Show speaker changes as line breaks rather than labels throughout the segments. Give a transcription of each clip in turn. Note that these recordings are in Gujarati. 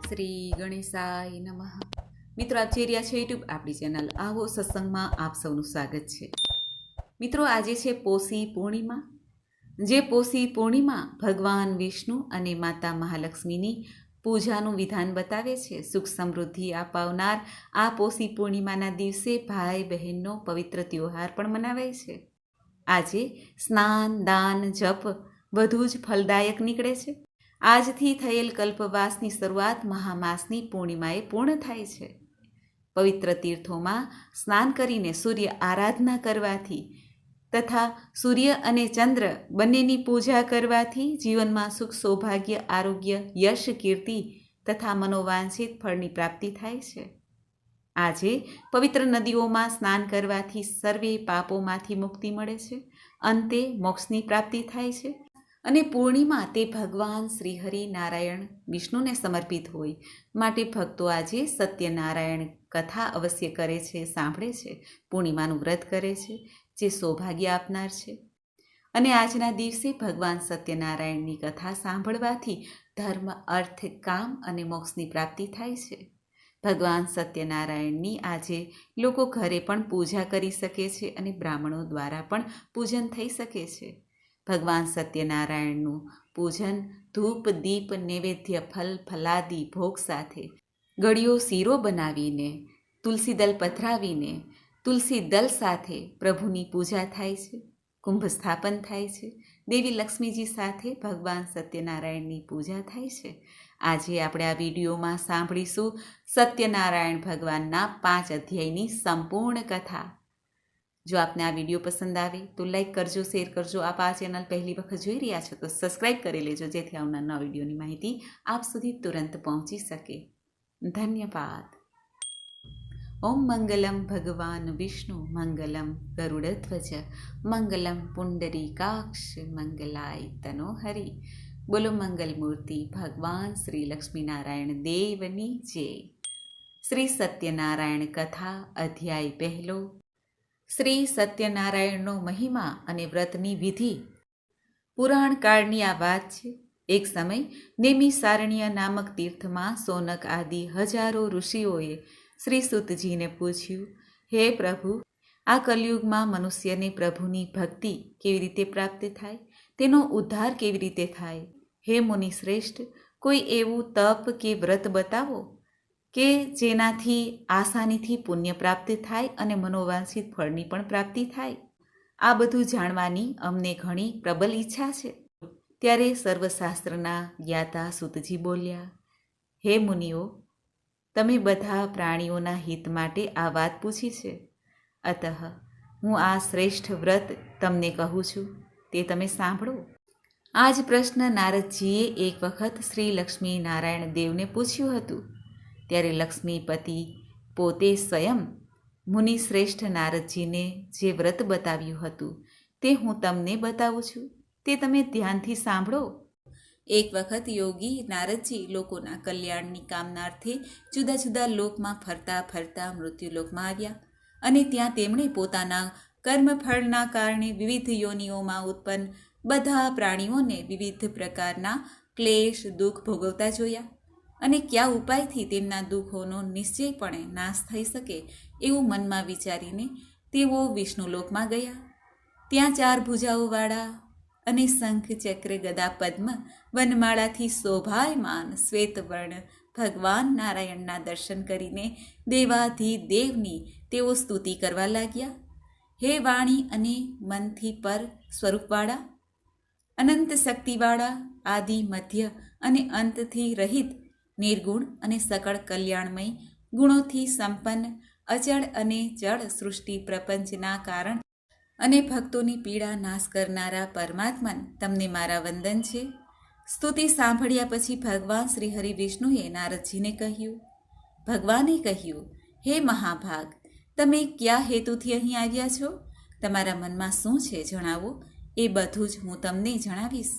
શ્રી ગણેશાય નમઃ. મિત્રો, આપ જોઈ રહ્યા છો યુટ્યુબ આપણી ચેનલ આવો સત્સંગમાં આપ સૌનું સ્વાગત છે. મિત્રો, આજે છે પોષી પૂર્ણિમા. જે પોષી પૂર્ણિમા ભગવાન વિષ્ણુ અને માતા મહાલક્ષ્મીની પૂજાનું વિધાન બતાવે છે. સુખ સમૃદ્ધિ અપાવનાર આ પોષી પૂર્ણિમાના દિવસે ભાઈ બહેનનો પવિત્ર તહેવાર પણ મનાવાય છે. આજે સ્નાન, દાન, જપ બધું જ ફલદાયક નીકળે છે. આજથી થયેલ કલ્પવાસની શરૂઆત મહામાસની પૂર્ણિમાએ પૂર્ણ થાય છે. પવિત્ર તીર્થોમાં સ્નાન કરીને સૂર્ય આરાધના કરવાથી તથા સૂર્ય અને ચંદ્ર બંનેની પૂજા કરવાથી જીવનમાં સુખ, સૌભાગ્ય, આરોગ્ય, યશ, કીર્તિ તથા મનોવાંછિત ફળની પ્રાપ્તિ થાય છે. આજે પવિત્ર નદીઓમાં સ્નાન કરવાથી સર્વે પાપોમાંથી મુક્તિ મળે છે. અંતે મોક્ષની પ્રાપ્તિ થાય છે. અને પૂર્ણિમા તે ભગવાન શ્રી હરિ નારાયણ વિષ્ણુને સમર્પિત હોય માટે ભક્તો આજે સત્યનારાયણ કથા અવશ્ય કરે છે, સાંભળે છે, પૂર્ણિમાનું વ્રત કરે છે, જે સૌભાગ્ય આપનાર છે. અને આજના દિવસે ભગવાન સત્યનારાયણની કથા સાંભળવાથી ધર્મ, અર્થ, કામ અને મોક્ષની પ્રાપ્તિ થાય છે. ભગવાન સત્યનારાયણની આજે લોકો ઘરે પણ પૂજા કરી શકે છે અને બ્રાહ્મણો દ્વારા પણ પૂજન થઈ શકે છે. ભગવાન સત્યનારાયણનું પૂજન ધૂપ, દીપ, નૈવેદ્ય, ફલ, ફલાદી ભોગ સાથે ગળ્યો શીરો બનાવીને, તુલસી દલ પધરાવીને, તુલસી દલ સાથે પ્રભુની પૂજા થાય છે. કુંભ સ્થાપન થાય છે. દેવી લક્ષ્મીજી સાથે ભગવાન સત્યનારાયણની પૂજા થાય છે. આજે આપણે આ વિડીયોમાં સાંભળીશું સત્યનારાયણ ભગવાનના 5 અધ્યાયની સંપૂર્ણ કથા. જો આપને આ વિડીયો પસંદ આવે તો લાઈક કરજો, શેર કરજો. આપ આ ચેનલ પહેલી વખત જોઈ રહ્યા છો તો સબસ્ક્રાઈબ કરી લેજો, જેથી આવનાર નવા વિડીયોની માહિતી આપ સુધી તુરંત પહોંચી શકે. ધન્યવાદ. ઓમ મંગલમ ભગવાન વિષ્ણુ મંગલમ ગરુડધ્વજ મંગલમ પુંડરીકાક્ષ મંગલાય તનો હરિ. બોલો મંગલ મૂર્તિ ભગવાન શ્રી લક્ષ્મીનારાયણ દેવની જય. શ્રી સત્યનારાયણ કથા અધ્યાય પહેલો. શ્રી સત્યનારાયણનો મહિમા અને વ્રતની વિધિ. પુરાણ કાળની આ વાત છે. એક સમય નેમિસારણ્ય નામક તીર્થમાં સોનક આદિ હજારો ઋષિઓએ શ્રી સુતજીને પૂછ્યું, હે પ્રભુ, આ કલયુગમાં મનુષ્યને પ્રભુની ભક્તિ કેવી રીતે પ્રાપ્ત થાય? તેનો ઉદ્ધાર કેવી રીતે થાય? હે મુનિ શ્રેષ્ઠ, કોઈ એવું તપ કે વ્રત બતાવો કે જેનાથી આસાનીથી પુણ્ય પ્રાપ્ત થાય અને મનોવાંછિત ફળની પણ પ્રાપ્તિ થાય. આ બધું જાણવાની અમને ઘણી પ્રબલ ઈચ્છા છે. ત્યારે સર્વશાસ્ત્રના જ્ઞાતા સુતજી બોલ્યા, હે મુનિઓ, તમે બધા પ્રાણીઓના હિત માટે આ વાત પૂછી છે. અતઃ હું આ શ્રેષ્ઠ વ્રત તમને કહું છું, તે તમે સાંભળો. આ જ પ્રશ્ન નારદજીએ એક વખત શ્રી લક્ષ્મી નારાયણ દેવને પૂછ્યું હતું. ત્યારે લક્ષ્મીપતિ પોતે સ્વયં મુનિ શ્રેષ્ઠ નારદજીને જે વ્રત બતાવ્યું હતું તે હું તમને બતાવું છું, તે તમે ધ્યાનથી સાંભળો. એક વખત યોગી નારદજી લોકોના કલ્યાણની કામનાર્થે જુદા જુદા લોકમાં ફરતા ફરતા મૃત્યુલોકમાં આવ્યા અને ત્યાં તેમણે પોતાના કર્મફળના કારણે વિવિધ યોનિઓમાં ઉત્પન્ન બધા પ્રાણીઓને વિવિધ પ્રકારના ક્લેશ, દુઃખ ભોગવતા જોયા અને કયા ઉપાયથી તેમના દુઃખોનો નિશ્ચયપણે નાશ થઈ શકે એવું મનમાં વિચારીને તેઓ વિષ્ણુલોકમાં ગયા. ત્યાં 4 ભુજાઓવાળા અને શંખ, ચક્ર, ગદા, પદ્મ, વનમાળાથી શોભાયમાન શ્વેતવર્ણ ભગવાન નારાયણના દર્શન કરીને દેવાધિદેવની તેઓ સ્તુતિ કરવા લાગ્યા. હે વાણી અને મનથી પર સ્વરૂપવાળા, અનંત શક્તિવાળા, આદિ, મધ્ય અને અંતથી રહિત, નિર્ગુણ અને સકળ કલ્યાણમય, ગુણોથી સંપન્ન, અચળ અને જળ સૃષ્ટિ પ્રપંચના કારણ અને ભક્તોની પીડા નાશ કરનારા પરમાત્મન, તમને મારા વંદન છે. સ્તુતિ સાંભળ્યા પછી ભગવાન શ્રી હરિ વિષ્ણુએ નારદજીને કહ્યું. ભગવાને કહ્યું, હે મહાભાગ, તમે કયા હેતુથી અહીં આવ્યા છો? તમારા મનમાં શું છે જણાવો, એ બધું જ હું તમને જણાવીશ.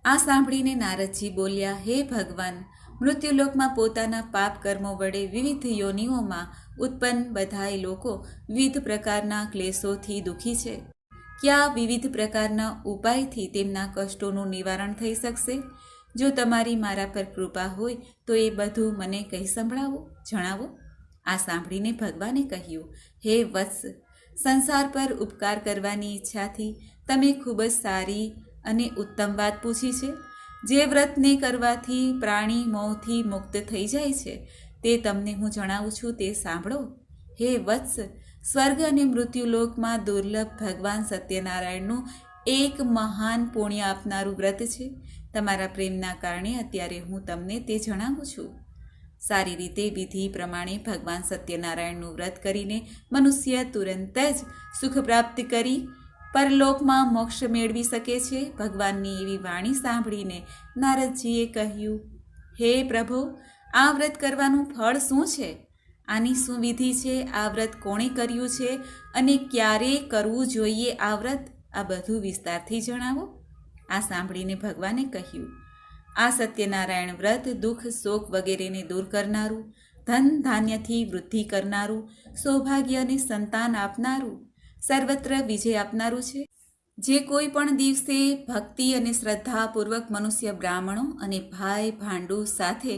આ સાંભળીને નારદજી બોલ્યા, હે ભગવાન, મૃત્યુલોકમાં પોતાના પાપ કર્મો વડે વિવિધ યોનિઓમાં ઉત્પન્ન બધાય લોકો વિવિધ પ્રકારના ક્લેશોથી દુઃખી છે. કયા વિવિધ પ્રકારના ઉપાયથી તેમના કષ્ટોનું નિવારણ થઈ શકશે? જો તમારી મારા પર કૃપા હોય તો એ બધું મને કહી સંભળાવો, જણાવો. આ સાંભળીને ભગવાને કહ્યું, હે વત્સ, સંસાર પર ઉપકાર કરવાની ઈચ્છાથી તમે ખૂબ જ સારી અને ઉત્તમ વાત પૂછી છે. જે વ્રતને કરવાથી પ્રાણી મોહથી મુક્ત થઈ જાય છે તે તમને હું જણાવું છું, તે સાંભળો. હે વત્સ, સ્વર્ગ અને મૃત્યુલોકમાં દુર્લભ ભગવાન સત્યનારાયણનું એક મહાન પુણ્ય આપનારું વ્રત છે. તમારા પ્રેમના કારણે અત્યારે હું તમને તે જણાવું છું. સારી રીતે વિધિ પ્રમાણે ભગવાન સત્યનારાયણનું વ્રત કરીને મનુષ્ય તુરંત જ સુખ પ્રાપ્ત કરી પરલોકમાં મોક્ષ મેળવી શકે છે. ભગવાનની એવી વાણી સાંભળીને નારદજીએ કહ્યું, હે પ્રભુ, આ વ્રત કરવાનું ફળ શું છે? આની શું વિધિ છે? આ વ્રત કોણે કર્યું છે અને ક્યારે કરવું જોઈએ આ વ્રત? આ બધું વિસ્તારથી જણાવો. આ સાંભળીને ભગવાને કહ્યું, આ સત્યનારાયણ વ્રત દુઃખ શોક વગેરેને દૂર કરનારું, ધન ધાન્યથી વૃદ્ધિ કરનારું, સૌભાગ્ય અને સંતાન આપનારું, સર્વત્ર વિજય આપનારું છે. જે કોઈ પણ દિવસે ભક્તિ અને શ્રદ્ધાપૂર્વક મનુષ્ય બ્રાહ્મણો અને ભાઈ ભાંડુ સાથે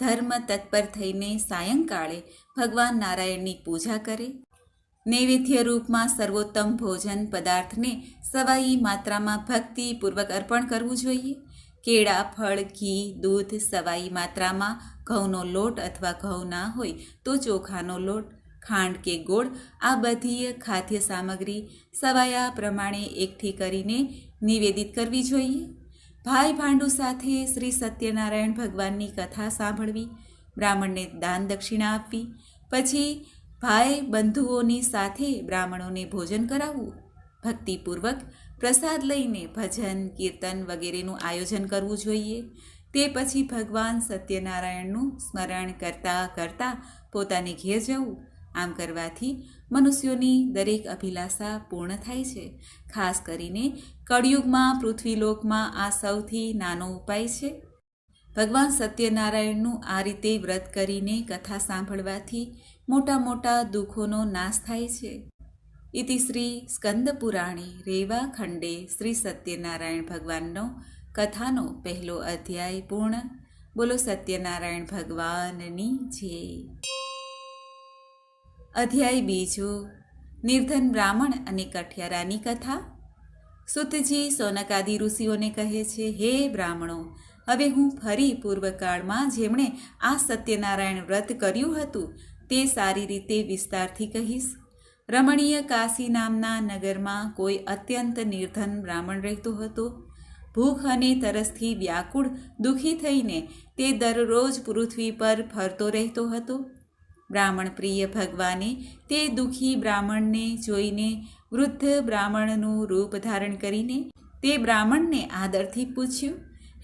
ધર્મ તત્પર થઈને સાયંકાળે ભગવાન નારાયણની પૂજા કરે, નૈવેદ્ય રૂપમાં સર્વોત્તમ ભોજન પદાર્થને સવાઈ માત્રામાં ભક્તિપૂર્વક અર્પણ કરવું જોઈએ. કેળા, ફળ, ઘી, દૂધ સવાઈ માત્રામાં, ઘઉંનો લોટ અથવા ઘઉં ના હોય તો ચોખાનો લોટ, ખાંડ કે ગોળ, આ બધી ખાદ્ય સામગ્રી સવાયા પ્રમાણે એકઠી કરીને નિવેદિત કરવી જોઈએ. ભાઈ ભાંડુ સાથે શ્રી સત્યનારાયણ ભગવાનની કથા સાંભળવી, બ્રાહ્મણને દાન દક્ષિણા આપવી, પછી ભાઈ બંધુઓની સાથે બ્રાહ્મણોને ભોજન કરાવવું, ભક્તિપૂર્વક પ્રસાદ લઈને ભજન કીર્તન વગેરેનું આયોજન કરવું જોઈએ. તે પછી ભગવાન સત્યનારાયણનું સ્મરણ કરતાં કરતાં પોતાને ઘેર જવું. આમ કરવાથી મનુષ્યોની દરેક અભિલાષા પૂર્ણ થાય છે. ખાસ કરીને કળિયુગમાં પૃથ્વીલોકમાં આ સૌથી નાનો ઉપાય છે. ભગવાન સત્યનારાયણનું આ રીતે વ્રત કરીને કથા સાંભળવાથી મોટા મોટા દુઃખોનો નાશ થાય છે. ઇતિ શ્રી સ્કંદ પુરાણે રેવા ખંડે શ્રી સત્યનારાયણ ભગવાનનો કથાનો પહેલો અધ્યાય પૂર્ણ. બોલો સત્યનારાયણ ભગવાનની જય. અધ્યાય બીજો, નિર્ધન બ્રાહ્મણ અને કઠિયારાની કથા. સુતજી સોનકાદિ ઋષિઓને કહે છે, હે બ્રાહ્મણો, હવે હું ફરી પૂર્વકાળમાં જેમણે આ સત્યનારાયણ વ્રત કર્યું હતું તે સારી રીતે વિસ્તારથી કહીશ. રમણીય કાશી નામના નગરમાં કોઈ અત્યંત નિર્ધન બ્રાહ્મણ રહેતો હતો. ભૂખ અને તરસથી વ્યાકુળ દુઃખી થઈને તે દરરોજ પૃથ્વી પર ફરતો રહેતો હતો. બ્રાહ્મણ પ્રિય ભગવાને તે દુઃખી બ્રાહ્મણને જોઈને વૃદ્ધ બ્રાહ્મણનું રૂપ ધારણ કરીને તે બ્રાહ્મણને આદરથી પૂછ્યું,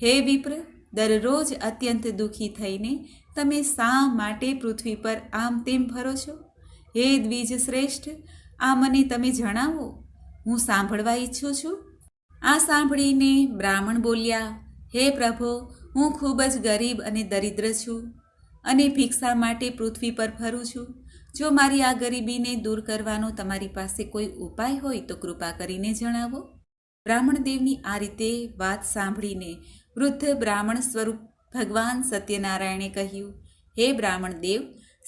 હે વિપ્ર, દરરોજ અત્યંત દુઃખી થઈને તમે શા માટે પૃથ્વી પર આમ તેમ ફરો છો? હે દ્વિજ શ્રેષ્ઠ, આ મને તમે જણાવો, હું સાંભળવા ઈચ્છું છું. આ સાંભળીને બ્રાહ્મણ બોલ્યા, હે પ્રભો, હું ખૂબ જ ગરીબ અને દરિદ્ર છું અને ભિક્ષા માટે પૃથ્વી પર ફરું છું. જો મારી આ ગરીબીને દૂર કરવાનો તમારી પાસે કોઈ ઉપાય હોય તો કૃપા કરીને જણાવો. બ્રાહ્મણ દેવની આ રીતે વાત સાંભળીને વૃદ્ધ બ્રાહ્મણ સ્વરૂપ ભગવાન સત્યનારાયણે કહ્યું, હે બ્રાહ્મણ દેવ,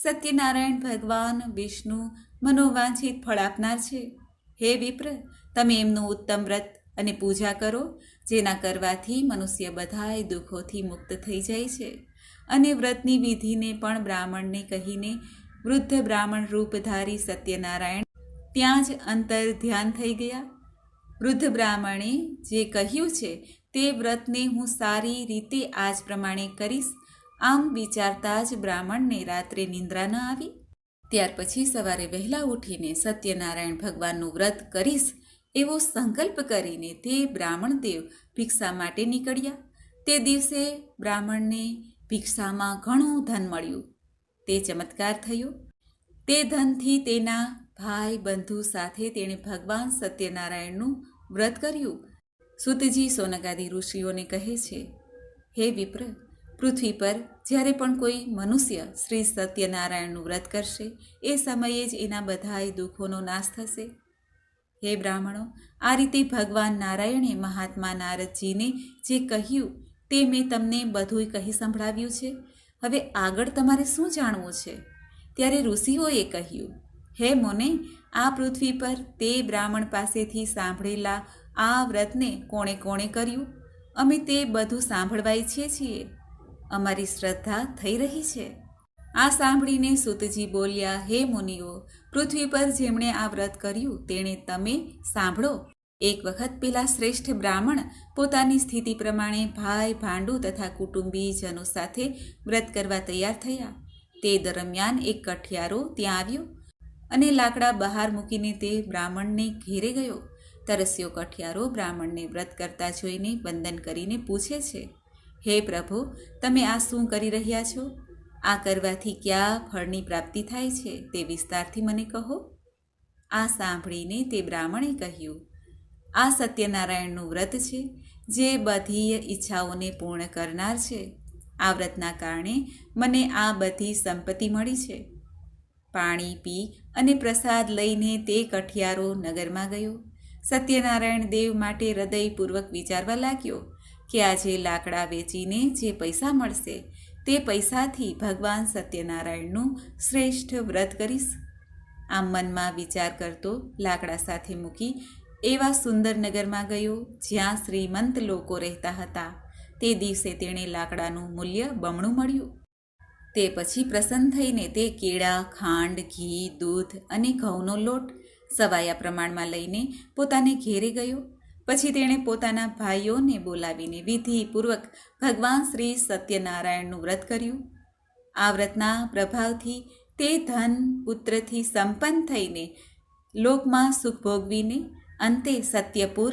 સત્યનારાયણ ભગવાન વિષ્ણુ મનોવાંછિત ફળ આપનાર છે. હે વિપ્ર, તમે એમનું ઉત્તમ વ્રત અને પૂજા કરો, જેના કરવાથી મનુષ્ય બધાય દુઃખોથી મુક્ત થઈ જાય છે. અને વ્રતની વિધિને પણ બ્રાહ્મણને કહીને વૃદ્ધ બ્રાહ્મણ રૂપધારી સત્યનારાયણ ત્યાં જ અંતર ધ્યાન થઈ ગયા. વૃદ્ધ બ્રાહ્મણે જે કહ્યું છે તે વ્રતને હું સારી રીતે આજ પ્રમાણે કરીશ. આમ વિચારતા જ બ્રાહ્મણને રાત્રે નિંદ્રા ન આવી. ત્યાર પછી સવારે વહેલા ઉઠીને સત્યનારાયણ ભગવાનનું વ્રત કરીશ એવો સંકલ્પ કરીને તે બ્રાહ્મણ દેવ ભિક્ષા માટે નીકળ્યા. તે દિવસે બ્રાહ્મણને ભિક્ષામાં ઘણું ધન મળ્યું. તે ચમત્કાર થયો. તે ધનથી તેના ભાઈ બંધુ સાથે તેણે ભગવાન સત્યનારાયણનું વ્રત કર્યું. સુતજી સોનકાદિ ઋષિઓને કહે છે, હે વિપ્ર, પૃથ્વી પર જ્યારે પણ કોઈ મનુષ્ય શ્રી સત્યનારાયણનું વ્રત કરશે એ સમયે જ એના બધાય દુઃખોનો નાશ થશે. હે બ્રાહ્મણો, આ રીતે ભગવાન નારાયણે મહાત્મા નારદજીને જે કહ્યું તે મેં તમને બધુંય કહી સંભળાવ્યું છે. હવે આગળ તમારે શું જાણવું છે? ત્યારે ઋષિઓએ કહ્યું, હે મુને, આ પૃથ્વી પર તે બ્રાહ્મણ પાસેથી સાંભળેલા આ વ્રતને કોણે કોણે કર્યું? અમે તે બધું સાંભળવા ઈચ્છીએ છીએ. અમારી શ્રદ્ધા થઈ રહી છે. આ સાંભળીને સૂતજી બોલ્યા, હે મુનિઓ, પૃથ્વી પર જેમણે આ વ્રત કર્યું તેણે તમે સાંભળો. એક વખત પેલા શ્રેષ્ઠ બ્રાહ્મણ પોતાની સ્થિતિ પ્રમાણે ભાઈ, ભાંડુ તથા કુટુંબીજનો સાથે વ્રત કરવા તૈયાર થયા. તે દરમિયાન એક કઠિયારો ત્યાં આવ્યો અને લાકડા બહાર મૂકીને તે બ્રાહ્મણને ઘેરે ગયો. તરસ્યો કઠિયારો બ્રાહ્મણને વ્રત કરતા જોઈને વંદન કરીને પૂછે છે, હે પ્રભુ, તમે આ શું કરી રહ્યા છો? આ કરવાથી કયા ફળની પ્રાપ્તિ થાય છે તે વિસ્તારથી મને કહો. આ સાંભળીને તે બ્રાહ્મણે કહ્યું, આ સત્યનારાયણનું વ્રત છે, જે બધી ઈચ્છાઓને પૂર્ણ કરનાર છે. આ વ્રતના કારણે મને આ બધી સંપત્તિ મળી છે. પાણી પી અને પ્રસાદ લઈને તે કઠિયારો નગરમાં ગયો. સત્યનારાયણ દેવ માટે હૃદયપૂર્વક વિચારવા લાગ્યો કે આજે લાકડા વેચીને જે પૈસા મળશે તે પૈસાથી ભગવાન સત્યનારાયણનું શ્રેષ્ઠ વ્રત કરીશ. આમ મનમાં વિચાર કરતો લાકડા સાથે મૂકી એવા સુંદર નગરમાં ગયો જ્યાં શ્રીમંત લોકો રહેતા હતા. તે દિવસે તેણે લાકડાનું મૂલ્ય બમણું મળ્યું. તે પછી પ્રસન્ન થઈને તે કેળા, ખાંડ, ઘી, દૂધ અને ઘઉંનો લોટ સવાયા પ્રમાણમાં લઈને પોતાને ઘેરે ગયો. પછી તેણે પોતાના ભાઈઓને બોલાવીને વિધિપૂર્વક ભગવાન શ્રી સત્યનારાયણનું વ્રત કર્યું. આ વ્રતના પ્રભાવથી તે ધન પુત્રથી સંપન્ન થઈને લોકમાં સુખ ભોગવીને અંતે સત્યપુર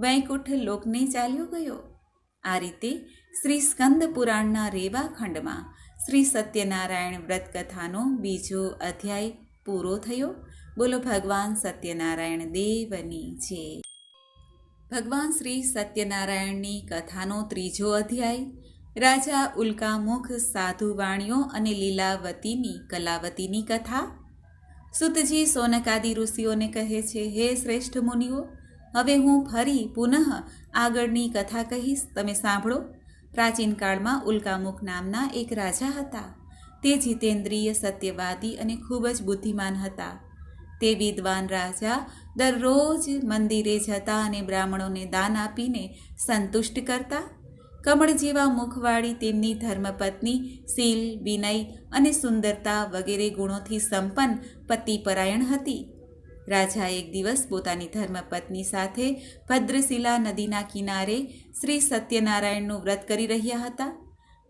વૈકુંઠ લોકને ચાલ્યો ગયો. આ રીતે શ્રી સ્કંદ પુરાણના રેવા ખંડમાં શ્રી સત્યનારાયણ વ્રત કથાનો બીજો અધ્યાય પૂરો થયો. બોલો ભગવાન સત્યનારાયણ દેવની જય. ભગવાન શ્રી સત્યનારાયણની કથાનો ત્રીજો અધ્યાય. રાજા ઉલ્કામુખ, સાધુ વાણિયો અને લીલાવતીની કલાવતીની કથા. સૂતજી સોનકાદિ ઋષિઓને કહે છે, હે શ્રેષ્ઠ મુનિઓ, હવે હું ફરી પુનઃ આગળની કથા કહીશ, તમે સાંભળો. પ્રાચીન કાળમાં ઉલ્કામુખ નામના એક રાજા હતા. તે જીતેન્દ્રિય, સત્યવાદી અને ખૂબ જ બુદ્ધિમાન હતા. તે વિદ્વાન રાજા દરરોજ મંદિરે જતા અને બ્રાહ્મણોને દાન આપીને સંતુષ્ટ કરતા. કમળ જેવા મુખવાળી તેમની ધર્મપત્ની શીલ, વિનય અને સુંદરતા વગેરે ગુણોથી સંપન્ન પતિપરાયણ હતી. રાજા એક દિવસ પોતાની ધર્મપત્ની સાથે ભદ્રશિલા નદીના કિનારે શ્રી સત્યનારાયણનું વ્રત કરી રહ્યા હતા.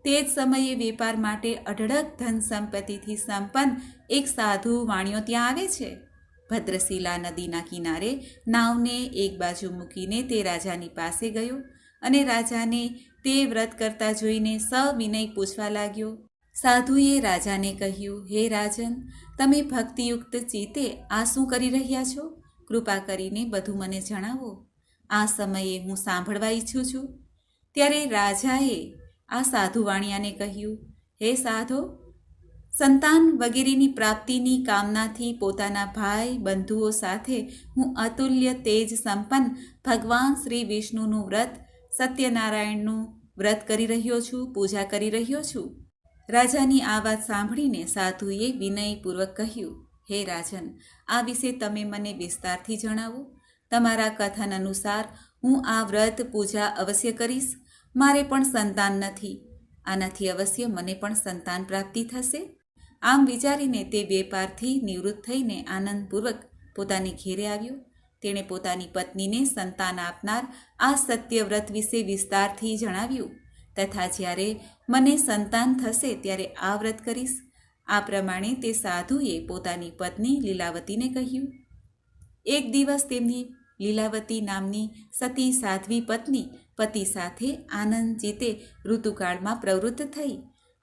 તે જ સમયે વેપાર માટે અઢળક ધન સંપત્તિથી સંપન્ન એક સાધુ વાણિયો ત્યાં આવે છે. ભદ્રશિલા નદીના કિનારે નાવને એક બાજુ મૂકીને તે રાજાની પાસે ગયો અને રાજાને તે વ્રત કરતા જોઈને સવિનય પૂછવા લાગ્યો. સાધુએ રાજાને કહ્યું, હે રાજન, તમે ભક્તિયુક્ત ચિત્તે આ શું કરી રહ્યા છો? કૃપા કરીને બધું મને જણાવો. આ સમયે હું સાંભળવા ઈચ્છું છું. ત્યારે રાજાએ આ સાધુ વાણિયાને કહ્યું, હે સાધો, સંતાન વગેરેની પ્રાપ્તિની કામનાથી પોતાના ભાઈ બંધુઓ સાથે હું અતુલ્ય તેજ સંપન્ન ભગવાન શ્રી વિષ્ણુનું વ્રત, સત્યનારાયણનું વ્રત કરી રહ્યો છું, પૂજા કરી રહ્યો છું. રાજાની આ વાત સાંભળીને સાધુએ વિનયપૂર્વક કહ્યું, હે રાજન, આ વિશે તમે મને વિસ્તારથી જણાવો. તમારા કથન અનુસાર હું આ વ્રત પૂજા અવશ્ય કરીશ. મારે પણ સંતાન નથી. આનાથી અવશ્ય મને પણ સંતાન પ્રાપ્તિ થશે. આમ વિચારીને તે વેપારથી નિવૃત્ત થઈને આનંદપૂર્વક પોતાની ઘેરે આવ્યો. તેણે પોતાની પત્નીને સંતાન આપનાર આ સત્યવ્રત વિશે વિસ્તારથી જણાવ્યું તથા જ્યારે મને સંતાન થશે ત્યારે આ વ્રત કરીશ. આ પ્રમાણે તે સાધુએ પોતાની પત્ની લીલાવતીને કહ્યું. એક દિવસ તેમની લીલાવતી નામની સતી સાધ્વી પત્ની પતિ સાથે આનંદ ચિત્તે ઋતુકાળમાં પ્રવૃત્ત થઈ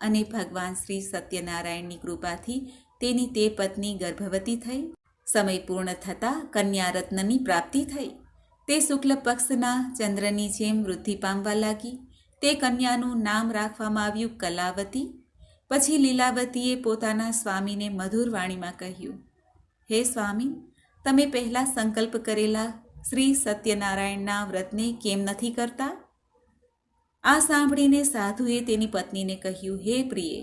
અને ભગવાન શ્રી સત્યનારાયણની કૃપાથી તેની તે પત્ની ગર્ભવતી થઈ. સમય પૂર્ણ થતાં કન્યારત્નની પ્રાપ્તિ થઈ. તે શુક્લ પક્ષના ચંદ્રની જેમ વૃદ્ધિ પામવા લાગી. તે કન્યાનું નામ રાખવામાં આવ્યું કલાવતી. પછી લીલાવતીએ પોતાના સ્વામીને મધુર વાણીમાં કહ્યું, હે સ્વામી, તમે પહેલાં સંકલ્પ કરેલા શ્રી સત્યનારાયણના વ્રતને કેમ નથી કરતા? આ સાંભળીને સાધુએ તેની પત્નીને કહ્યું, હે પ્રિયે,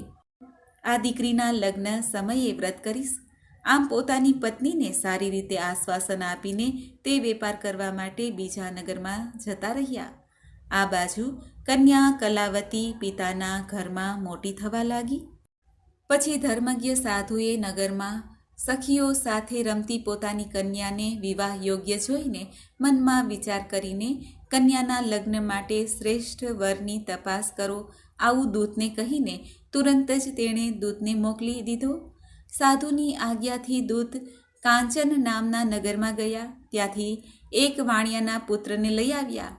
આ દીકરીના લગ્ન સમયે વ્રત કરીશ. આમ પોતાની પત્નીને સારી રીતે આશ્વાસન આપીને તે વેપાર કરવા માટે બીજા નગરમાં જતા રહ્યા. આ બાજુ કન્યા કલાવતી પિતાના ઘરમાં મોટી થવા લાગી. પછી ધર્મજ્ઞ સાધુએ નગરમાં સખીઓ સાથે રમતી પોતાની કન્યાને વિવાહ યોગ્ય જોઈને મનમાં વિચાર કરીને કન્યાના લગ્ન માટે શ્રેષ્ઠ વરની તપાસ કરો આવું દૂતને કહીને તુરંત જ તેણે દૂતને મોકલી દીધો. સાધુની આજ્ઞાથી દૂત કાંચન નામના નગરમાં ગયા. ત્યાંથી એક વાણિયાના પુત્રને લઈ આવ્યા.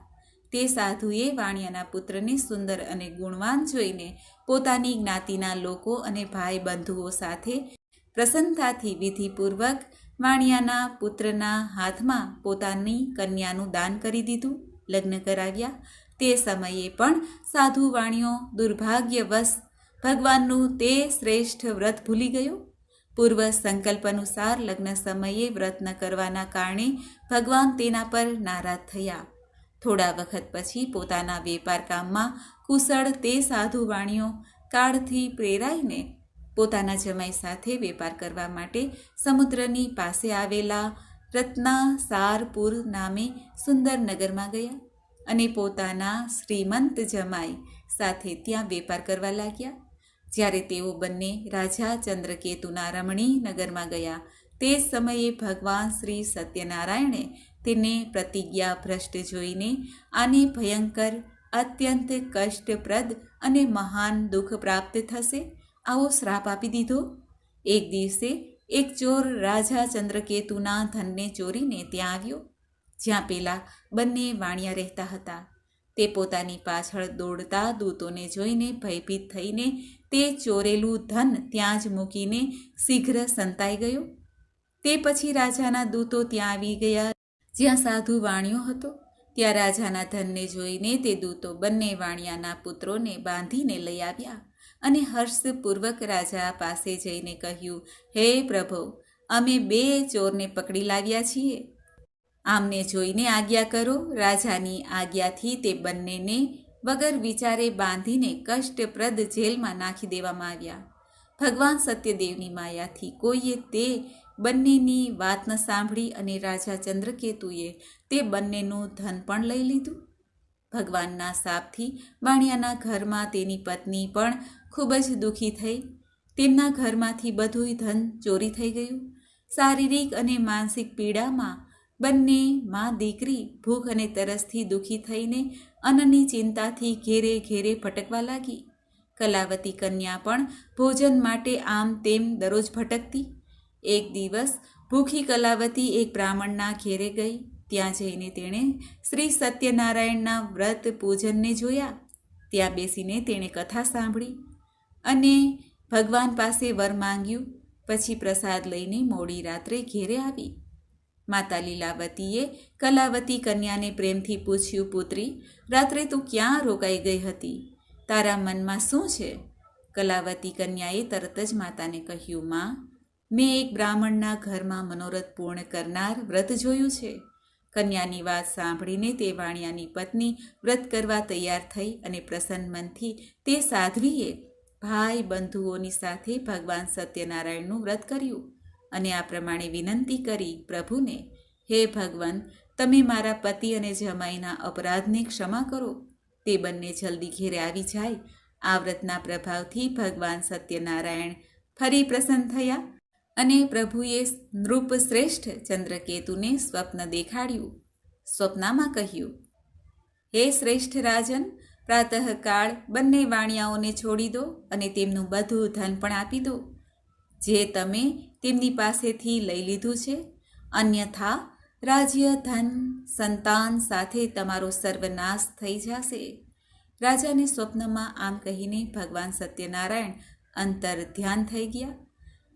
તે સાધુએ વાણિયાના પુત્રને સુંદર અને ગુણવાન જોઈને પોતાની જ્ઞાતિના લોકો અને ભાઈ બંધુઓ સાથે પ્રસન્નતાથી વિધિપૂર્વક વાણિયાના પુત્રના હાથમાં પોતાની કન્યાનું દાન કરી દીધું, લગ્ન કરાવ્યા. તે સમયે પણ સાધુ વાણિયો દુર્ભાગ્યવશ ભગવાનનું તે શ્રેષ્ઠ વ્રત ભૂલી ગયો. પૂર્વ સંકલ્પ અનુસાર લગ્ન સમયે વ્રત ન કરવાના કારણે ભગવાન તેના પર નારાજ થયા. થોડા વખત પછી પોતાના વેપાર કામમાં કુશળ તે સાધુ વાણિયો કાળથી પ્રેરાઈને પોતાના જમાઈ સાથે વેપાર કરવા માટે સમુદ્રની પાસે આવેલા રત્નાસારપુર નામે સુંદર નગરમાં ગયા અને પોતાના શ્રીમંત જમાઈ સાથે ત્યાં વેપાર કરવા લાગ્યા. જ્યારે તેઓ બંને રાજા ચંદ્રકેતુના રમણીય નગરમાં ગયા તે સમયે ભગવાન શ્રી સત્યનારાયણે તેને પ્રતિજ્ઞા ભ્રષ્ટ જોઈને આને ભયંકર, અત્યંત કષ્ટપ્રદ અને મહાન દુઃખ પ્રાપ્ત થશે આવો શ્રાપ આપી દીધો. એક દિવસે એક ચોર રાજા ચંદ્રકેતુના ધનને ચોરીને ત્યાં આવ્યો જ્યાં પેલા બંને વાણિયા રહેતા હતા. તે પોતાની પાછળ દોડતા દૂતોને જોઈને ભયભીત થઈને તે ચોરેલું ધન ત્યાં જ મૂકીને શીઘ્ર સંતાઈ ગયો. તે પછી રાજાના દૂતો ત્યાં આવી ગયા જ્યાં સાધુ વાણિયો હતો. ત્યાં રાજાના ધનને જોઈને તે દૂતો બંને વાણિયાના પુત્રોને બાંધીને લઈ આવ્યા અને હર્ષપૂર્વક રાજા પાસે જઈને કહ્યું, હે પ્રભો, અમે 2 ચોરને પકડી લાવ્યા છીએ. આમને જોઈને આજ્ઞા કરો. રાજાની આજ્ઞાથી તે બંનેને વગર વિચારે બાંધીને કષ્ટપ્રદ જેલમાં નાખી દેવામાં આવ્યા. ભગવાન સત્યદેવની માયાથી કોઈએ તે બંનેની વાત ન સાંભળી અને રાજા ચંદ્રકેતુએ તે બંનેનું ધન પણ લઈ લીધું. ભગવાનના શાપથી વાણિયાના ઘરમાં તેની પત્ની પણ ખૂબ જ દુઃખી થઈ. તેમના ઘરમાંથી બધું ધન ચોરી થઈ ગયું. શારીરિક અને માનસિક પીડામાં બંને મા દીકરી ભૂખ અને તરસથી દુઃખી થઈને અન્નની ચિંતાથી ઘેરે ઘેરે ભટકવા લાગી. કલાવતી કન્યા પણ ભોજન માટે આમ તેમ દરરોજ ભટકતી. એક દિવસ ભૂખી કલાવતી એક બ્રાહ્મણના ઘેરે ગઈ. ત્યાં જઈને તેણે શ્રી સત્યનારાયણના વ્રત પૂજનને જોયા. ત્યાં બેસીને તેણે કથા સાંભળી અને ભગવાન પાસે વર માંગ્યું. પછી પ્રસાદ લઈને મોડી રાત્રે ઘેરે આવી. માતા લીલાવતીએ કલાવતી કન્યાને પ્રેમથી પૂછ્યું, પુત્રી, રાત્રે તું ક્યાં રોકાઈ ગઈ હતી? તારા મનમાં શું છે? કલાવતી કન્યાએ તરત જ માતાને કહ્યું, માં, મેં એક બ્રાહ્મણના ઘરમાં મનોરથ પૂર્ણ કરનાર વ્રત જોયું છે. કન્યાની વાત સાંભળીને તે વાણિયાની પત્ની વ્રત કરવા તૈયાર થઈ અને પ્રસન્ન મનથી તે સાધ્વીએ ભાઈ બંધુઓની સાથે ભગવાન સત્યનારાયણનું વ્રત કર્યું અને આ પ્રમાણે વિનંતી કરી પ્રભુને, હે ભગવાન, તમે મારા પતિ અને જમાઈના અપરાધને ક્ષમા કરો. તે બંને જલ્દી ઘેરે આવી જાય. આ વ્રતના પ્રભાવથી ભગવાન સત્યનારાયણ ફરી પ્રસન્ન થયા અને પ્રભુએ નૃપશ્રેષ્ઠ ચંદ્રકેતુને સ્વપ્ન દેખાડ્યું. સ્વપ્નમાં કહ્યું, હે શ્રેષ્ઠ રાજન, પ્રાતઃકાળ બંને વાણિયાઓને છોડી દો અને તેમનું બધું ધન પણ આપી દો જે તમે તેમની પાસેથી લઈ લીધું છે. અન્યથા રાજ્ય, ધન, સંતાન સાથે તમારો સર્વનાશ થઈ જશે. રાજાને સ્વપ્નમાં આમ કહીને ભગવાન સત્યનારાયણ અંતર ધ્યાન થઈ ગયા.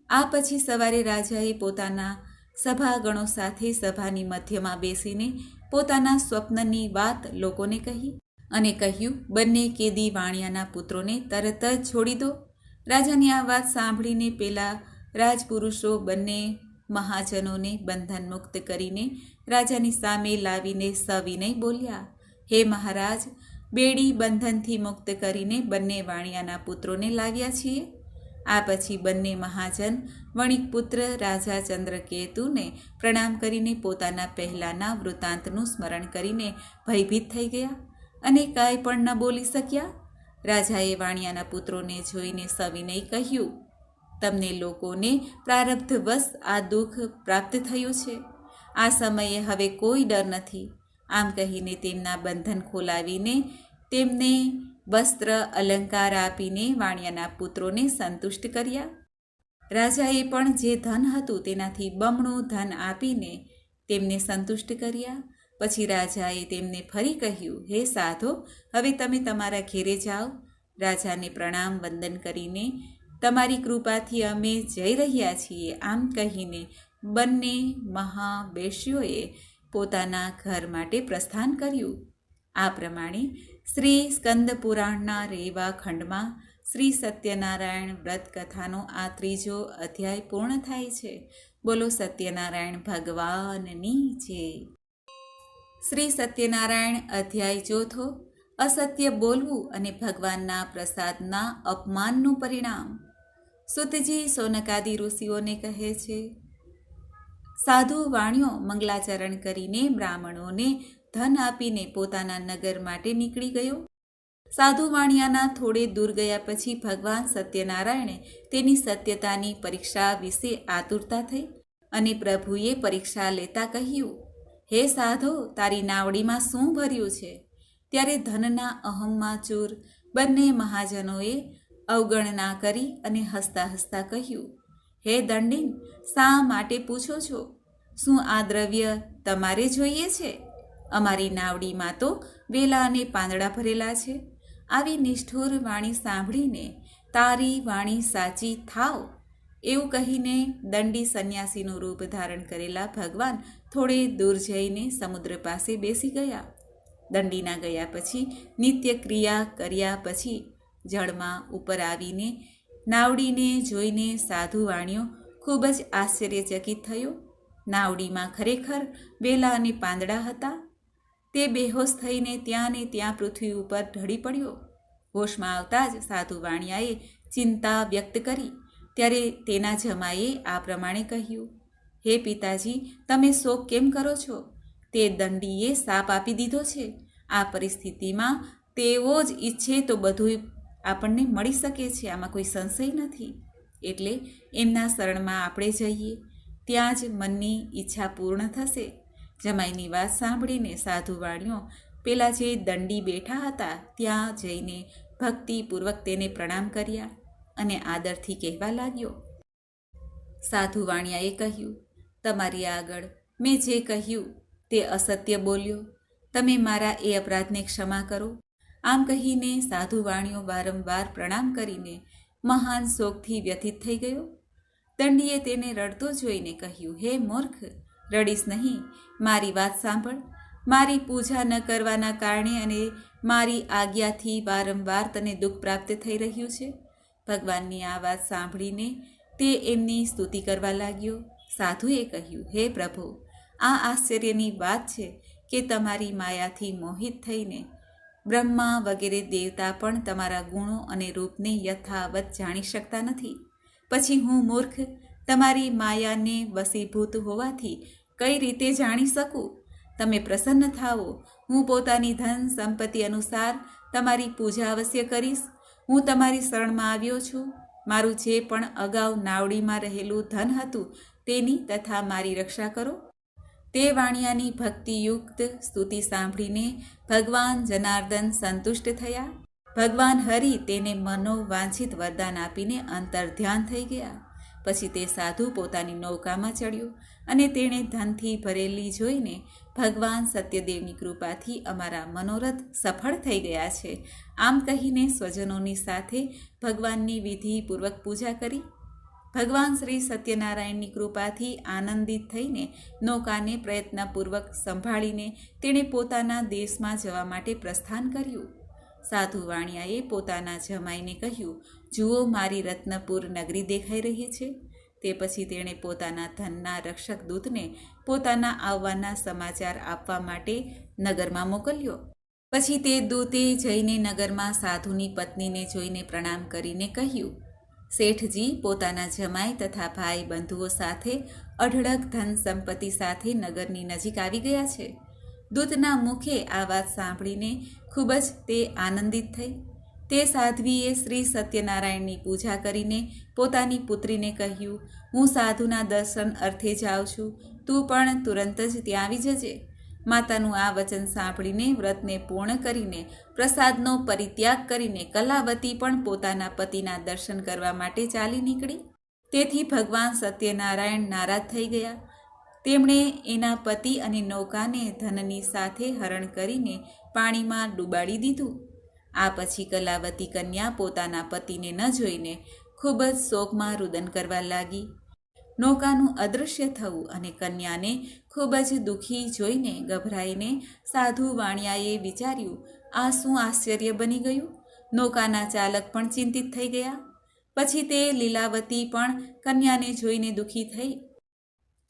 આ પછી સવારે રાજાએ પોતાના સભાગણો સાથે સભાની મધ્યમાં બેસીને પોતાના સ્વપ્નની વાત લોકોને કહી અને કહ્યું, બંને કેદી વાણિયાના પુત્રોને તરત જ છોડી દો. રાજાની આ વાત સાંભળીને પેલા રાજપુરુષો બંને મહાજનોને બંધન મુક્ત કરીને રાજાની સામે લાવીને સવિનય બોલ્યા, હે મહારાજ, બેડી બંધનથી મુક્ત કરીને બંને વાણિયાના પુત્રોને લાવ્યા છીએ. આ પછી બંને મહાજન વણિક પુત્ર રાજા ચંદ્રકેતુને પ્રણામ કરીને પોતાના પહેલાંના વૃત્તાંતનું સ્મરણ કરીને ભયભીત થઈ ગયા અને કાંઈ પણ ન બોલી શક્યા. રાજાએ વાણિયાના પુત્રોને જોઈને સવિનય કહ્યું, તમને લોકોને પ્રારબ્ધવશ આ દુઃખ પ્રાપ્ત થયું છે. આ સમયે હવે કોઈ ડર નથી. આમ કહીને તેમના બંધન ખોલાવીને તેમને વસ્ત્ર અલંકાર આપીને વાણિયાના પુત્રોને સંતુષ્ટ કર્યા. રાજાએ પણ જે ધન હતું તેનાથી બમણું ધન આપીને તેમને સંતુષ્ટ કર્યા. પછી રાજાએ તેમને ફરી કહ્યું, હે સાધો, હવે તમે તમારા ઘેરે જાઓ. રાજાને પ્રણામ વંદન કરીને તમારી કૃપાથી અમે જઈ રહ્યા છીએ આમ કહીને બંને મહાવેશ્યોએ પોતાના ઘર માટે પ્રસ્થાન કર્યું. આ પ્રમાણે શ્રી સ્કંદ પુરાણના રેવા ખંડમાં શ્રી સત્યનારાયણ વ્રત કથાનો આ 3જો અધ્યાય પૂર્ણ થાય છે. બોલો સત્યનારાયણ ભગવાનની જય. શ્રી સત્યનારાયણ અધ્યાય 4, અસત્ય બોલવું અને ભગવાનના પ્રસાદના અપમાનનું પરિણામ. સુતજી સોનકાદી ઋષિઓને કહે છે, સાધુ વાણિયો મંગલાચરણ કરીને બ્રાહ્મણોને ધન આપીને પોતાના નગર માટે નીકળી ગયો. સાધુ વાણિયાના થોડે દૂર ગયા પછી ભગવાન સત્યનારાયણે તેની સત્યતાની પરીક્ષા વિશે આતુરતા થઈ અને પ્રભુએ પરીક્ષા લેતા કહ્યું, હે સાધો, તારી નાવડીમાં શું ભર્યું છે? ત્યારે ધનના અહમમાં ચૂર બંને મહાજનોએ અવગણના કરી અને હસતા હસતા કહ્યું, હે દંડીન, શા માટે પૂછો છો? શું આ દ્રવ્ય તમારે જોઈએ છે? અમારી નાવડીમાં તો વેલા અને પાંદડા ભરેલા છે. આવી નિષ્ઠુર વાણી સાંભળીને તારી વાણી સાચી થાવ એવું કહીને દંડી સંન્યાસીનું રૂપ ધારણ કરેલા ભગવાન થોડે દૂર જઈને સમુદ્ર પાસે બેસી ગયા. દંડીના ગયા પછી નિત્ય ક્રિયા કર્યા પછી જળમાં ઉપર આવીને નાવડીને જોઈને સાધુ વાણિયો ખૂબ જ આશ્ચર્યચકિત થયો. નાવડીમાં ખરેખર વેલા અને પાંદડા હતા. તે બેહોશ થઈને ત્યાં ને ત્યાં પૃથ્વી ઉપર ઢળી પડ્યો. હોશમાં આવતા જ સાધુ વાણિયાએ ચિંતા વ્યક્ત કરી. ત્યારે તેના જમાઈએ આ પ્રમાણે કહ્યું, હે પિતાજી, તમે શોક કેમ કરો છો? તે દંડીએ શાપ આપી દીધો છે. આ પરિસ્થિતિમાં તેઓ જ ઈચ્છે તો બધું આપણને મળી શકે છે, આમાં કોઈ સંશય નથી. એટલે એમના શરણમાં આપણે જઈએ, ત્યાં જ મનની ઈચ્છા પૂર્ણ થશે. જમાઈની વાત સાંભળીને સાધુ વાણિયો પેલા જે દંડી બેઠા હતા ત્યાં જઈને ભક્તિપૂર્વક તેને પ્રણામ કર્યા અને આદરથી કહેવા લાગ્યો. સાધુ વાણિયાએ કહ્યું, તમારી આગળ મેં જે કહ્યું તે અસત્ય બોલ્યો. તમે મારા એ અપરાધને ક્ષમા કરો. આમ કહીને સાધુ વાણિયો વારંવાર પ્રણામ કરીને મહાન શોકથી વ્યથિત થઈ ગયો. દંડીએ તેને રડતો જોઈને કહ્યું, હે મૂર્ખ, રડીશ નહીં, મારી વાત સાંભળ. મારી પૂજા ન કરવાના કારણે અને મારી આજ્ઞાથી વારંવાર તને દુઃખ પ્રાપ્ત થઈ રહ્યું છે. ભગવાનની આ વાત સાંભળીને તે એમની સ્તુતિ કરવા લાગ્યો. સાધુએ કહ્યું, હે પ્રભુ, આ આશ્ચર્યની વાત છે કે તમારી માયાથી મોહિત થઈને બ્રહ્મા વગેરે દેવતા પણ તમારા ગુણો અને રૂપને યથાવત જાણી શકતા નથી. પછી હું મૂર્ખ તમારી માયાને વશીભૂત હોવાથી કઈ રીતે જાણી શકું? તમે પ્રસન્ન થાઓ. હું પોતાની ધન સંપત્તિ અનુસાર તમારી પૂજા અવશ્ય કરીશ. હું તમારી શરણમાં આવ્યો છું. મારું જે પણ અગાઉ નાવડીમાં રહેલું ધન હતું તેની તથા મારી રક્ષા કરો. તે વાણિયાની ભક્તિયુક્ત સ્તુતિ સાંભળીને ભગવાન જનાર્દન સંતુષ્ટ થયા. ભગવાન હરિ તેને મનોવાંછિત વરદાન આપીને અંતર્ધ્યાન થઈ ગયા. પછી તે સાધુ પોતાની નૌકામાં ચડ્યો અને તેણે ધનથી ભરેલી જોઈને ભગવાન સત્યદેવની કૃપાથી અમારા મનોરથ સફળ થઈ ગયા છે આમ કહીને સ્વજનોની સાથે ભગવાનની વિધિપૂર્વક પૂજા કરી. ભગવાન શ્રી સત્યનારાયણની કૃપાથી આનંદિત થઈને નૌકાને પ્રયત્નપૂર્વક સંભાળીને તેણે પોતાના દેશમાં જવા માટે પ્રસ્થાન કર્યું. સાધુ વાણિયાએ પોતાના જમાઈને કહ્યું, જુઓ, મારી રત્નપુર નગરી દેખાઈ રહી છે. તે પછી તેણે પોતાના ધનના રક્ષક દૂતને પોતાના આવવાના સમાચાર આપવા માટે નગરમાં મોકલ્યો. પછી તે દૂતે જઈને નગરમાં સાધુની પત્નીને જોઈને પ્રણામ કરીને કહ્યું, શેઠજી પોતાના જમાઈ તથા ભાઈ બંધુઓ સાથે અઢળક ધન સંપત્તિ સાથે નગરની નજીક આવી ગયા છે. દૂતના મુખે આ વાત સાંભળીને ખૂબ જ તે આનંદિત થઈ. તે સાધ્વીએ શ્રી સત્યનારાયણની પૂજા કરીને પોતાની પુત્રીને કહ્યું, હું સાધુના દર્શન અર્થે જાઉં છું, તું પણ તુરંત જ ત્યાં આવી જજે. માતાનું આ વચન સાંભળીને વ્રતને પૂર્ણ કરીને પ્રસાદનો પરિત્યાગ કરીને કલાવતી પણ પોતાના પતિના દર્શન કરવા માટે ચાલી નીકળી. તેથી ભગવાન સત્યનારાયણ નારાજ થઈ ગયા. તેમણે એના પતિ અને નૌકાને ધનની સાથે હરણ કરીને પાણીમાં ડૂબાડી દીધું. આ પછી કલાવતી કન્યા પોતાના પતિને ન જોઈને ખૂબ જ શોકમાં રુદન કરવા લાગી. નૌકાનું અદૃશ્ય થવું અને કન્યાને ખૂબ જ દુઃખી જોઈને ગભરાઈને સાધુ વાણિયાએ વિચાર્યું, આ શું આશ્ચર્ય બની ગયું? નૌકાના ચાલક પણ ચિંતિત થઈ ગયા. પછી તે લીલાવતી પણ કન્યાને જોઈને દુઃખી થઈ.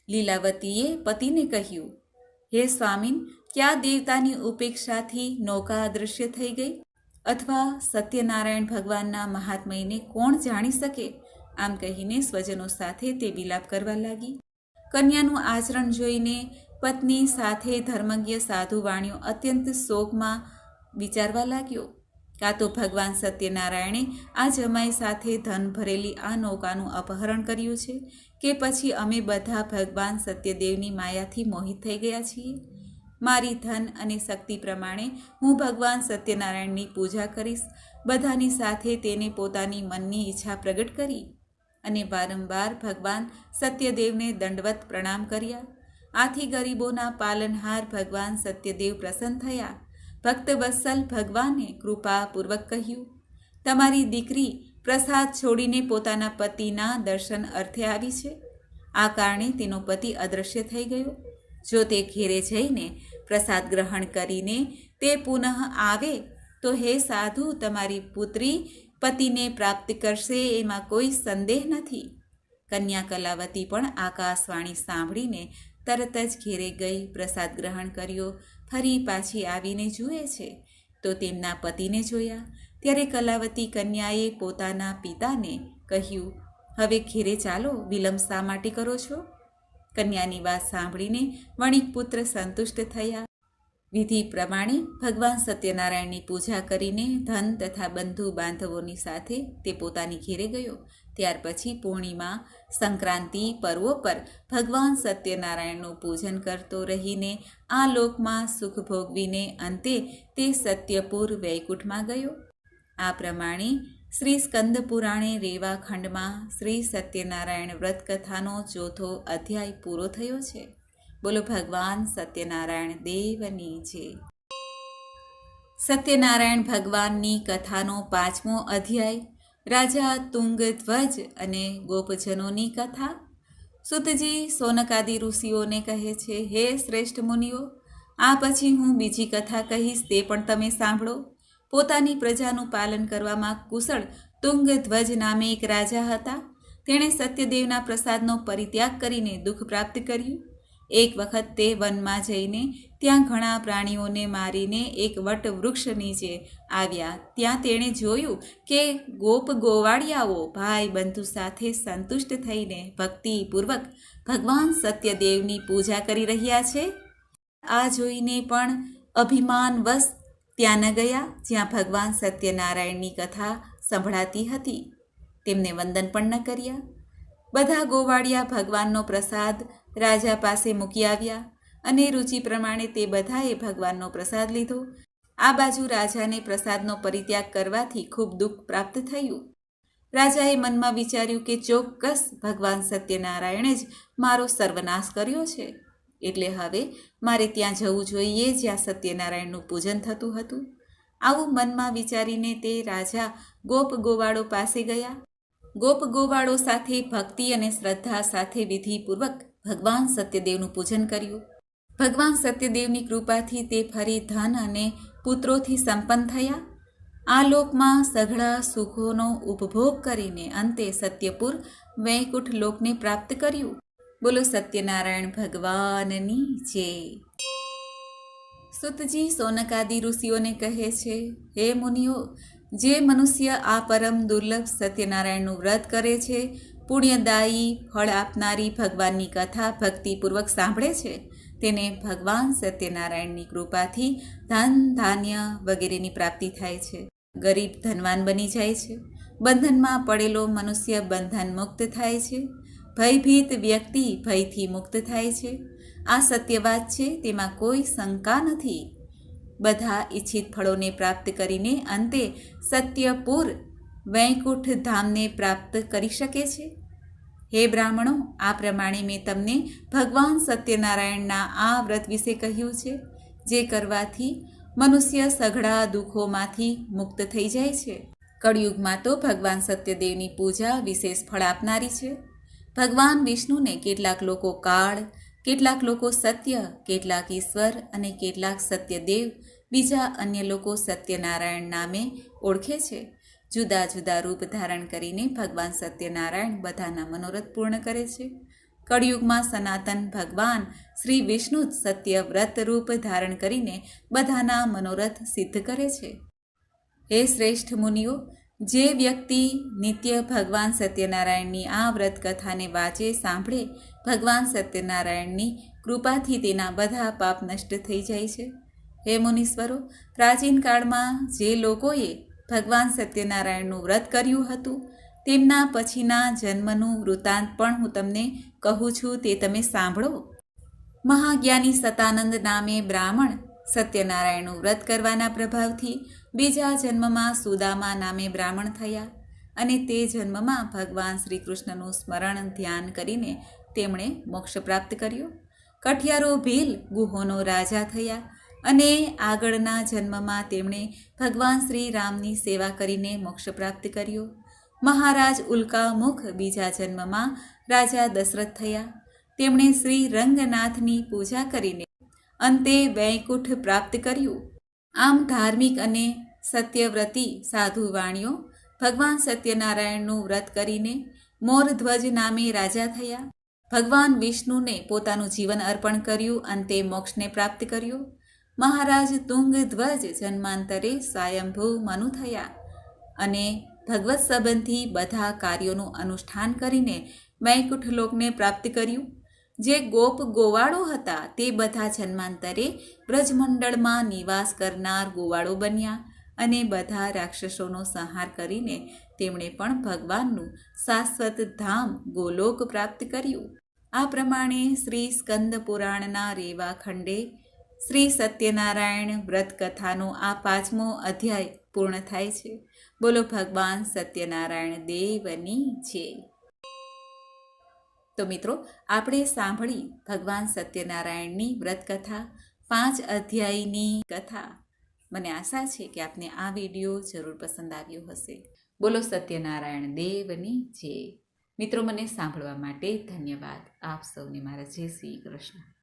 લીલાવતીએ પતિને કહ્યું, હે સ્વામીન, ક્યાં દેવતાની ઉપેક્ષાથી નૌકા અદૃશ્ય થઈ ગઈ? અથવા સત્યનારાયણ ભગવાનના મહાત્મયને કોણ જાણી શકે? આમ કહીને સ્વજનો સાથે તે વિલાપ કરવા લાગી. કન્યાનું આચરણ જોઈને પત્ની સાથે ધર્મજ્ઞ સાધુ વાણિયો અત્યંત શોકમાં વિચારવા લાગ્યો, કાં તો ભગવાન સત્યનારાયણે આ જમાઈ સાથે ધન ભરેલી આ નૌકાનું અપહરણ કર્યું છે, કે પછી અમે બધા ભગવાન સત્યદેવની માયાથી મોહિત થઈ ગયા છીએ. મારી ધન અને શક્તિ પ્રમાણે હું ભગવાન સત્યનારાયણની પૂજા કરીશ. બધાની સાથે તેને પોતાની મનની ઈચ્છા પ્રગટ કરી અને વારંવાર ભગવાન સત્યદેવને દંડવત પ્રણામ કર્યા. આથી ગરીબોના પાલનહાર ભગવાન સત્યદેવ પ્રસન્ન થયા. ભક્તવત્સલ ભગવાને કૃપાપૂર્વક કહ્યું, તમારી દીકરી પ્રસાદ છોડીને પોતાના પતિના દર્શન અર્થે આવી છે. આ કારણે તેનો પતિ અદૃશ્ય થઈ ગયો. જો તે ઘેરે જઈને પ્રસાદ ગ્રહણ કરીને તે પુનઃ આવે તો હે સાધુ, તમારી પુત્રી પતિને પ્રાપ્ત કરશે, એમાં કોઈ સંદેહ નથી. કન્યા કલાવતી પણ આકાશવાણી સાંભળીને તરત જ ઘેરે ગઈ, પ્રસાદ ગ્રહણ કર્યો. ફરી પાછી આવીને જુએ છે તો તેમના પતિને જોયા. ત્યારે કલાવતી કન્યાએ પોતાના પિતાને કહ્યું, હવે ઘેરે ચાલો, વિલંબ શા માટે કરો છો? કન્યાની વાત સાંભળીને વણિક પુત્ર સંતુષ્ટ થયા. વિધિ પ્રમાણે ભગવાન સત્યનારાયણની પૂજા કરીને ધન તથા બંધુ બાંધવોની સાથે તે પોતાની ઘેરે ગયો. ત્યાર પછી પૂર્ણિમા સંક્રાંતિ પર્વો પર ભગવાન સત્યનારાયણનું પૂજન કરતો રહીને આ લોકમાં સુખ ભોગવીને અંતે તે સત્યપુર વૈકુંઠમાં ગયો. આ પ્રમાણે શ્રી સ્કંદ પુરાણે રેવા ખંડમાં શ્રી સત્યનારાયણ વ્રત કથાનો 4થો અધ્યાય પૂરો થયો છે. બોલો ભગવાન સત્યનારાયણ દેવની જય. સત્યનારાયણ ભગવાનની કથાનો 5મો અધ્યાય રાજા તુંગધ્વજ અને ગોપજનોની કથા. સુતજી સોનકાદી ઋષિઓને કહે છે, હે શ્રેષ્ઠ મુનિઓ, આ પછી હું બીજી કથા કહીશ, તે પણ તમે સાંભળો. પોતાની પ્રજાનું પાલન કરવામાં કુશળ તુંગધ્વજ નામે એક રાજા હતા. તેણે સત્યદેવના પ્રસાદનો પરિત્યાગ કરીને દુઃખ પ્રાપ્ત કર્યું. એક વખત તે વનમાં જઈને ત્યાં ઘણા પ્રાણીઓને મારીને એક વટ વૃક્ષ નીચે આવ્યા. ત્યાં તેણે જોયું કે ગોપ ગોવાળિયાઓ ભાઈ બંધુ સાથે સંતુષ્ટ થઈને ભક્તિપૂર્વક ભગવાન સત્યદેવની પૂજા કરી રહ્યા છે. આ જોઈને પણ અભિમાનવશ ત્યાં ન ગયા જ્યાં ભગવાન સત્યનારાયણની કથા સંભળાતી હતી. તેમને વંદન પણ ન કર્યા. બધા ગોવાળિયા ભગવાનનો પ્રસાદ રાજા પાસે મૂકી આવ્યા અને રુચિ પ્રમાણે તે બધાએ ભગવાનનો પ્રસાદ લીધો. આ બાજુ રાજાને પ્રસાદનો પરિત્યાગ કરવાથી ખૂબ દુઃખ પ્રાપ્ત થયું. રાજાએ મનમાં વિચાર્યું કે ચોક્કસ ભગવાન સત્યનારાયણે જ મારો સર્વનાશ કર્યો છે, એટલે હવે મારે ત્યાં જવું જોઈએ જ્યાં સત્યનારાયણનું પૂજન થતું હતું. આવું મનમાં વિચારીને તે રાજા ગોપ ગોવાળો પાસે ગયા. ગોપ ગોવાળો સાથે ભક્તિ અને શ્રદ્ધા સાથે વિધિપૂર્વક ભગવાન સત્યદેવનું પૂજન કર્યું. ભગવાન સત્યદેવની કૃપાથી તે ફરી ધન અને પુત્રોથી સંપન્ન થયા. આ લોકમાં સઘળા સુખોનો ઉપભોગ કરીને અંતે સત્યપુર વૈકુંઠ લોકને પ્રાપ્ત કર્યું. બોલો સત્યનારાયણ ભગવાનની જય. સુતજી સોનકાદિ ઋષિઓને કહે છે, હે મુનિઓ, જે મનુષ્ય આ પરમ દુર્લભ સત્યનારાયણનું વ્રત કરે છે, પુણ્યદાયી ફળ આપનારી ભગવાનની કથા ભક્તિપૂર્વક સાંભળે છે, તેને ભગવાન સત્યનારાયણની કૃપાથી ધન ધાન્ય વગેરેની પ્રાપ્તિ થાય છે. ગરીબ ધનવાન બની જાય છે. બંધનમાં પડેલો મનુષ્ય બંધન મુક્ત થાય છે. ભયભીત વ્યક્તિ ભયથી મુક્ત થાય છે. આ સત્ય વાત છે, તેમાં કોઈ શંકા નથી. બધા ઈચ્છિત ફળોને પ્રાપ્ત કરીને અંતે સત્યપુર વૈકુંઠ ધામને પ્રાપ્ત કરી શકે છે. હે બ્રાહ્મણો, આ પ્રમાણે મેં તમને ભગવાન સત્યનારાયણના આ વ્રત વિશે કહ્યું છે, જે કરવાથી મનુષ્ય સઘળા દુઃખોમાંથી મુક્ત થઈ જાય છે. કળિયુગમાં તો ભગવાન સત્યદેવની પૂજા વિશેષ ફળ આપનારી છે. ભગવાન વિષ્ણુને કેટલાક લોકો કાળ, કેટલાક લોકો સત્ય, કેટલાક ઈશ્વર અને કેટલાક સત્યદેવ, બીજા અન્ય લોકો સત્યનારાયણ નામે ઓળખે છે. જુદા જુદા રૂપ ધારણ કરીને ભગવાન સત્યનારાયણ બધાના મનોરથ પૂર્ણ કરે છે. કળિયુગમાં સનાતન ભગવાન શ્રી વિષ્ણુ જ સત્ય વ્રત રૂપ ધારણ કરીને બધાના મનોરથ સિદ્ધ કરે છે. હે શ્રેષ્ઠ મુનિઓ, જે વ્યક્તિ નિત્ય ભગવાન સત્યનારાયણની આ વ્રત કથાને વાંચે, સાંભળે, ભગવાન સત્યનારાયણની કૃપાથી તેના બધા પાપ નષ્ટ થઈ જાય છે. હે મુનીશ્વરો, પ્રાચીન કાળમાં જે લોકોએ ભગવાન સત્યનારાયણનું વ્રત કર્યું હતું, તેમના પછીના જન્મનું વૃત્તાંત પણ હું તમને કહું છું, તે તમે સાંભળો. મહાજ્ઞાની સતાનંદ નામે બ્રાહ્મણ સત્યનારાયણનું વ્રત કરવાના પ્રભાવથી બીજા જન્મમાં સુદામા નામે બ્રાહ્મણ થયા અને તે જન્મમાં ભગવાન શ્રી કૃષ્ણનું સ્મરણ ધ્યાન કરીને તેમણે મોક્ષ પ્રાપ્ત કર્યો. કઠિયારો ભીલ ગુહોનો રાજા થયા અને આગળના જન્મમાં તેમણે ભગવાન શ્રી રામની સેવા કરીને મોક્ષ પ્રાપ્ત કર્યો. મહારાજ ઉલ્કામુખ બીજા જન્મમાં રાજા દશરથ થયા. તેમણે શ્રી રંગનાથની પૂજા કરીને અંતે વૈકુંઠ પ્રાપ્ત કર્યું. આમ ધાર્મિક અને સત્યવ્રતી સાધુ વાણીઓ ભગવાન સત્યનારાયણનું વ્રત કરીને મોરધ્વજ નામે રાજા થયા. ભગવાન વિષ્ણુને પોતાનું જીવન અર્પણ કર્યું, અંતે મોક્ષને પ્રાપ્ત કર્યો. મહારાજ તુંગધ્વજ જન્માંતરે સ્વયંભૂ મનુ થયા અને ભગવત સંબંધી બધા કાર્યોનું અનુષ્ઠાન કરીને વૈકુંઠ લોકને પ્રાપ્ત કર્યું. જે ગોપ ગોવાળો હતા તે બધા જન્માંતરે બ્રજમંડળમાં નિવાસ કરનાર ગોવાળો બન્યા અને બધા રાક્ષસોનો સંહાર કરીને તેમણે પણ ભગવાનનું શાશ્વત ધામ ગોલોક પ્રાપ્ત કર્યું. આ પ્રમાણે શ્રી સ્કંદ પુરાણના રેવા ખંડે શ્રી સત્યનારાયણ વ્રત કથાનો આ 5મો અધ્યાય પૂર્ણ થાય છે. બોલો ભગવાન સત્યનારાયણ દેવની જય. તો મિત્રો, આપણે સાંભળી ભગવાન સત્યનારાયણની વ્રત કથા, 5 અધ્યાયની કથા. મને આશા છે કે આપને આ વિડીયો જરૂર પસંદ આવ્યો હશે. બોલો સત્યનારાયણ દેવની જય. મિત્રો, મને સાંભળવા માટે ધન્યવાદ. આપ સૌને મારા જય શ્રી કૃષ્ણ.